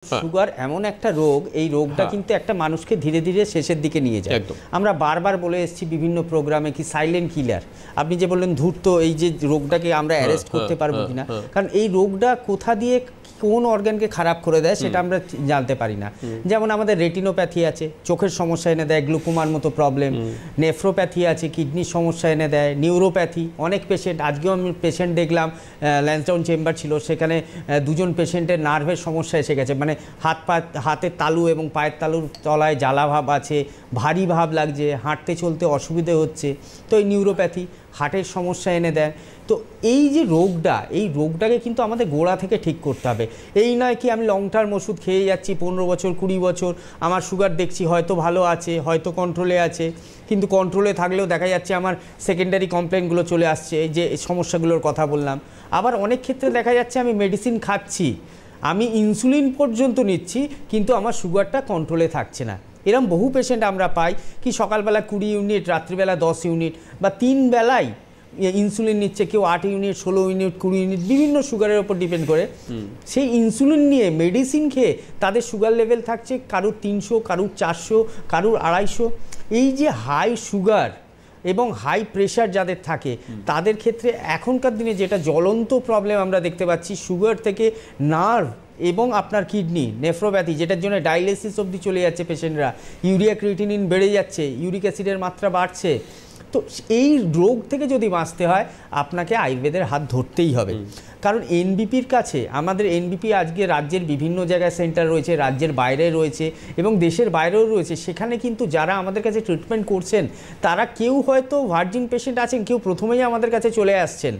Sugar এমন একটা রোগ, এই রোগটা কিন্তু একটা মানুষকে ধীরে ধীরে শেষের দিকে নিয়ে যায়। আমরা বারবার বলে এসেছি বিভিন্ন প্রোগ্রামে কি সাইলেন্ট কিলার। আপনি যে বললেন ধূর্ত, এই যে রোগটাকে আমরা অ্যারেস্ট করতে পারবো কিনা, কারণ এই রোগটা কোথা দিয়ে কোন অর্গানকে খারাপ করে দেয় সেটা আমরা জানতে পারি না। যেমন আমাদের রেটিনোপ্যাথি আছে, চোখের সমস্যা এনে দেয়, গ্লুকোমার মতো প্রবলেম। নেফ্রোপ্যাথি আছে, কিডনির সমস্যা এনে দেয়। নিউরোপ্যাথি, অনেক পেশেন্ট, আজকেও আমি পেশেন্ট দেখলাম, ল্যান্সডাউন চেম্বার ছিল, সেখানে দুজন পেশেন্টের নার্ভের সমস্যা এসে গেছে, মানে হাতের তালু এবং পায়ের তালুর তলায় জ্বালা ভাব আছে, ভারী ভাব লাগছে, হাঁটতে চলতে অসুবিধে হচ্ছে। তো এই নিউরোপ্যাথি হার্টের সমস্যা এনে দেয়। তো এই যে রোগটা, এই রোগটাকে কিন্তু আমাদের গোড়া থেকে ঠিক করতে হবে। এই নয় কি আমি লং টার্ম ওষুধ খেয়ে যাচ্ছি 15 বছর 20 বছর, আমার সুগার দেখছি হয়তো ভালো আছে, হয়তো কন্ট্রোলে আছে, কিন্তু কন্ট্রোলে থাকলেও দেখা যাচ্ছে আমার সেকেন্ডারি কমপ্লেনগুলো চলে আসছে, এই যে সমস্যাগুলোর কথা বললাম। আবার অনেক ক্ষেত্রে দেখা যাচ্ছে আমি মেডিসিন খাচ্ছি, আমি ইনসুলিন পর্যন্ত নিচ্ছি, কিন্তু আমার সুগারটা কন্ট্রোলে থাকছে না। এরকম বহু পেশেন্ট আমরা পাই কি সকালবেলা 20 ইউনিট, রাত্রিবেলা 10 ইউনিট, বা 3 বেলায় ইনসুলিন নিচ্ছে, কেউ 8 ইউনিট, 16 ইউনিট, 20 ইউনিট, বিভিন্ন সুগারের ওপর ডিপেন্ড করে। সেই ইনসুলিন নিয়ে মেডিসিন খেয়ে তাদের সুগার লেভেল থাকছে কারুর 300, কারুর 400, কারুর 250। এই যে হাই সুগার এবং হাই প্রেশার যাদের থাকে তাদের ক্ষেত্রে এখনকার দিনে যেটা জ্বলন্ত প্রবলেম আমরা দেখতে পাচ্ছি, সুগার থেকে নার্ভ এবং আপনার কিডনি, নেফ্রোপ্যাথি, যেটার জন্য ডায়ালিসিস অবধি চলে যাচ্ছে পেশেন্টরা, ইউরিয়া ক্রিয়েটিনিন বেড়ে যাচ্ছে, ইউরিক অ্যাসিডের মাত্রা বাড়ছে। তো এই রোগ থেকে যদি বাঁচতে হয় আপনাকে আয়ুর্বেদের হাত ধরতেই হবে। কারণ এনবিপির কাছে, আমাদের এনবিপি আজকে রাজ্যের বিভিন্ন জায়গায় সেন্টার রয়েছে, রাজ্যের বাইরে রয়েছে এবং দেশের বাইরেও রয়েছে। সেখানে কিন্তু যারা আমাদের কাছে ট্রিটমেন্ট করছেন তারা কেউ হয়তো ভার্জিন পেশেন্ট আছেন, কেউ প্রথমেই আমাদের কাছে চলে আসছেন।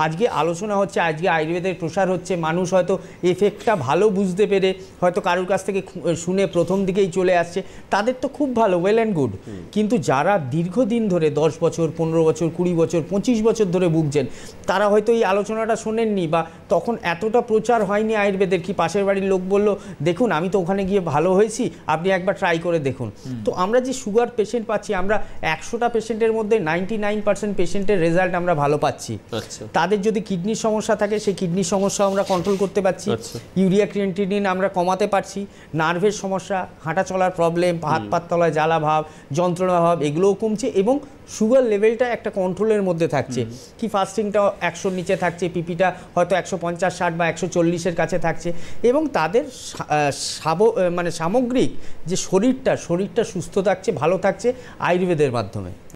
আজকে আলোচনা হচ্ছে, আজকে আয়ুর্বেদের প্রসার হচ্ছে, মানুষ হয়তো এফেক্টটা ভালো বুঝতে পেরে হয়তো কারোর কাছ থেকে শুনে প্রথম দিকেই চলে আসছে, তাদের তো খুব ভালো, ওয়েল অ্যান্ড গুড। কিন্তু যারা দীর্ঘদিন ধরে 10 বছর, 15 বছর, 20 বছর, 25 বছর ধরে ভুগছেন, তারা হয়তো এই আলোচনাটা শোনেননি, বা তখন এতটা প্রচার হয়নি আয়ুর্বেদের, কি পাশের বাড়ির লোক বলল দেখুন আমি তো ওখানে গিয়ে ভালো হয়েছি, আপনি একবার ট্রাই করে দেখুন। তো আমরা যে সুগার পেশেন্ট পাচ্ছি, আমরা 100টা পেশেন্টের মধ্যে 99% পেশেন্টের রেজাল্ট আমরা ভালো পাচ্ছি। তাদের যদি কিডনির সমস্যা থাকে, সেই কিডনির সমস্যা আমরা কন্ট্রোল করতে পারছি, ইউরিয়া ক্রিয়েটিনিন আমরা কমাতে পারছি, নার্ভের সমস্যা, হাঁটা চলার প্রবলেম, হাত পাত তলায় জ্বালা ভাব, যন্ত্রণা ভাব, এগুলোও কমছে এবং সুগার লেভেলটা একটা কন্ট্রোলের মধ্যে থাকছে। কি ফাস্টিংটা 100-র নিচে থাকছে, পিপিটা হয়তো 150, 60 বা 140-এর কাছে থাকছে, এবং তাদের মানে সামগ্রিক যে শরীরটা সুস্থ থাকছে, ভালো থাকছে আয়ুর্বেদের মাধ্যমে।